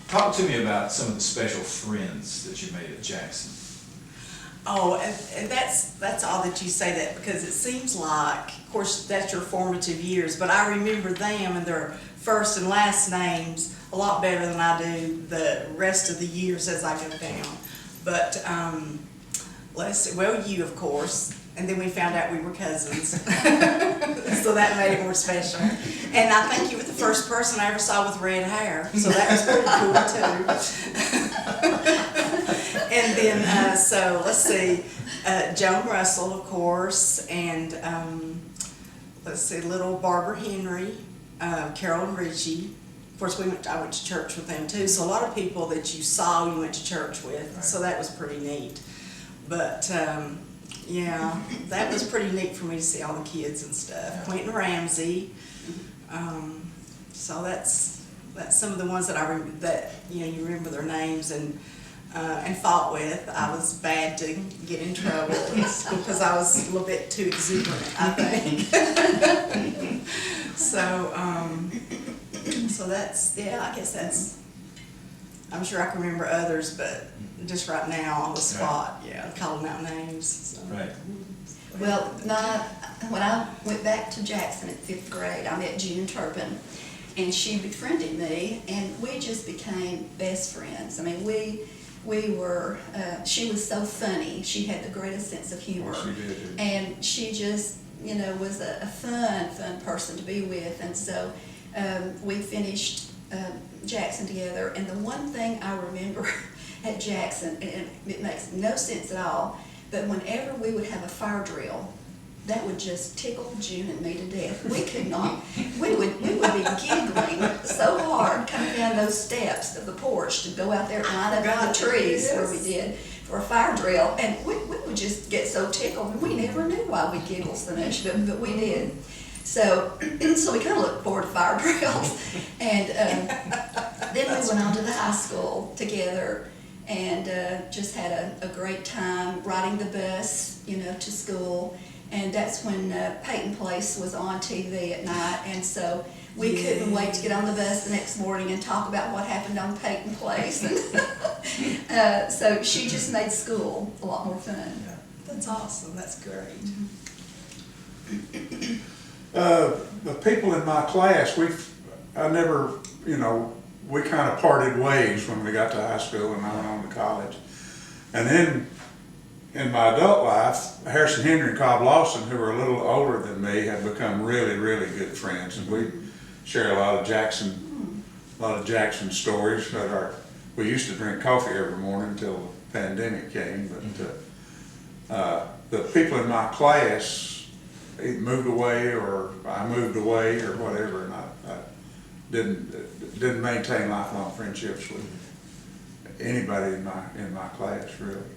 talk to me about some of the special friends that you made at Jackson. Oh, and that's all that you say that, because it seems like, of course, that's your formative years, but I remember them and their first and last names a lot better than I do the rest of the years as I go down. But let's see, well, you, of course, and then we found out we were cousins, so that made it more special. And I think you were the first person I ever saw with red hair, so that was pretty cool too. And then, so let's see, Joan Russell, of course, and let's see, little Barbara Henry, Carolyn Ritchie. Of course, I went to church with them too, so a lot of people that you saw, you went to church with, right. So that was pretty neat. But yeah, that was pretty neat for me to see all the kids and stuff. Yeah. Quentin Ramsey. So that's some of the ones that you remember their names and fought with. I was bad to get in trouble because I was a little bit too exuberant, I think. So that's, yeah, I guess that's, I'm sure I can remember others, but just right now on the spot, yeah, calling out names. So. Right. Well, when I went back to Jackson in 5th grade, I met June Turpin, and she befriended me, and we just became best friends. I mean, we were, she was so funny. She had the greatest sense of humor. Well, she did. And she just, was a fun person to be with. And so we finished Jackson together. And the one thing I remember at Jackson, and it makes no sense at all, but whenever we would have a fire drill, that would just tickle June and me to death. We could not, we would be giggling so hard coming down those steps of the porch to go out there and line up in the trees where we did for a fire drill. And we would just get so tickled, and we never knew why we giggled so much, but we did. So we kind of looked forward to fire drills. And then we went on to the high school together and just had a great time riding the bus, to school. And that's when Peyton Place was on TV at night, and so we couldn't wait to get on the bus the next morning and talk about what happened on Peyton Place. So she just made school a lot more fun. Yeah. That's awesome. That's great. The people in my class, we kind of parted ways when we got to high school and I went on to college. And then in my adult life, Harrison Henry and Cobb Lawson, who were a little older than me, had become really, really good friends. And we share a lot of Jackson stories. We used to drink coffee every morning until the pandemic came. But the people in my class either moved away or I moved away or whatever, and I didn't maintain lifelong friendships with anybody in my class, really.